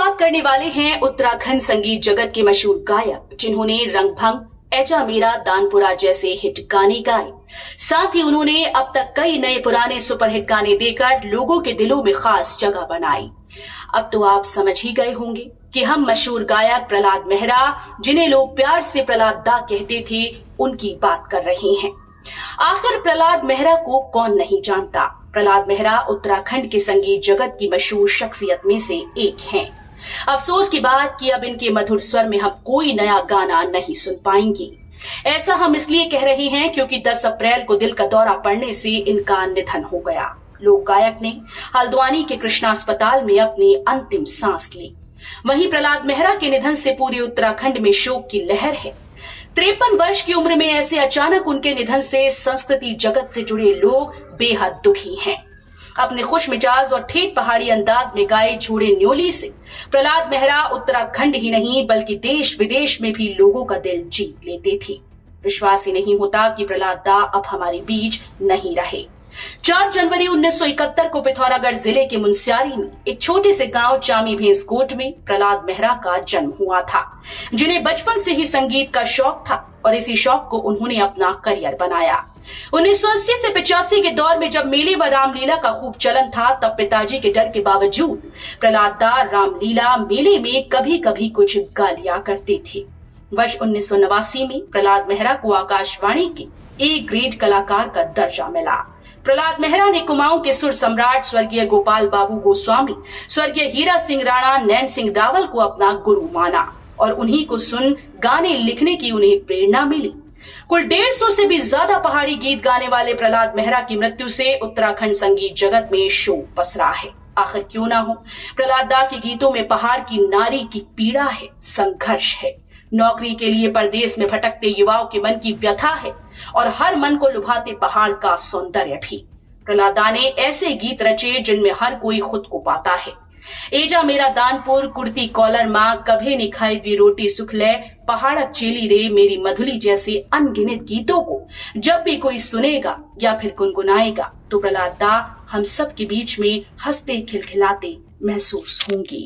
बात करने वाले हैं उत्तराखंड संगीत जगत के मशहूर गायक जिन्होंने रंगभंग, ऐजा मेरा, दानपुरा जैसे हिट गाने गाए। साथ ही उन्होंने अब तक कई नए पुराने सुपरहिट गाने देकर लोगों के दिलों में खास जगह बनाई। अब तो आप समझ ही गए होंगे कि हम मशहूर गायक प्रहलाद मेहरा, जिन्हें लोग प्यार से प्रहलाद दा कहते थे, उनकी बात कर रहे हैं। आखिर प्रहलाद मेहरा को कौन नहीं जानता। प्रहलाद मेहरा उत्तराखंड के संगीत जगत की मशहूर शख्सियत में से एक हैं। अफसोस की बात कि अब इनके मधुर स्वर में हम कोई नया गाना नहीं सुन पाएंगे। ऐसा हम इसलिए कह रहे हैं क्योंकि 10 अप्रैल को दिल का दौरा पड़ने से इनका निधन हो गया। लोक गायक ने हल्द्वानी के कृष्णा अस्पताल में अपनी अंतिम सांस ली। वहीं प्रहलाद मेहरा के निधन से पूरे उत्तराखंड में शोक की लहर है। 53 वर्ष की उम्र में ऐसे अचानक उनके निधन से संस्कृति जगत से जुड़े लोग बेहद दुखी हैं। अपने खुश मिजाज और ठेठ पहाड़ी अंदाज में गाए छोड़े न्योली से प्रहलाद मेहरा उत्तराखंड ही नहीं बल्कि देश विदेश में भी लोगों का दिल जीत लेते थे। विश्वास ही नहीं होता कि प्रहलाद दा अब हमारे बीच नहीं रहे। 4 जनवरी 1971 को पिथौरागढ़ जिले के मुनस्यारी में एक छोटे से गांव चामी भेंसकोट में प्रहलाद मेहरा का जन्म हुआ था, जिन्हें बचपन से ही संगीत का शौक था और इसी शौक को उन्होंने अपना करियर बनाया। 1980 से 85 के दौर में जब मेले व रामलीला का खूब चलन था, तब पिताजी के डर के बावजूद प्रहलाद दा रामलीला मेले में कभी कभी कुछ गा लिया करते थे। वर्ष 1989 में प्रहलाद मेहरा को आकाशवाणी के ए ग्रेड कलाकार का दर्जा मिला। प्रहलाद मेहरा ने कुमाऊं के सुर सम्राट स्वर्गीय गोपाल बाबू गोस्वामी, स्वर्गीय हीरा सिंह राणा, नैन सिंह रावल को अपना गुरु माना और उन्हीं को सुन गाने लिखने की उन्हें प्रेरणा मिली। कुल 150 से भी ज्यादा पहाड़ी गीत गाने वाले प्रहलाद मेहरा की मृत्यु से उत्तराखंड संगीत जगत में शोक पसरा है। आखिर क्यों ना हो, प्रहलाद दा के गीतों में पहाड़ की नारी की पीड़ा है, संघर्ष है, नौकरी के लिए परदेश में भटकते युवाओं के मन की व्यथा है और हर मन को लुभाते पहाड़ का सौंदर्य भी। प्रहलाद दा ने ऐसे गीत रचे जिनमें हर कोई खुद को पाता है। ऐजा मेरा, दानपुर, कुर्ती कॉलर माँ, कभे नहीं खाई दी रोटी सुखले, पहाड़क चेली रे, मेरी मधुली जैसे अनगिनत गीतों को जब भी कोई सुनेगा या फिर गुनगुनाएगा तो प्रहलाद दा हम सब के बीच में हंसते खिलखिलाते महसूस होंगी।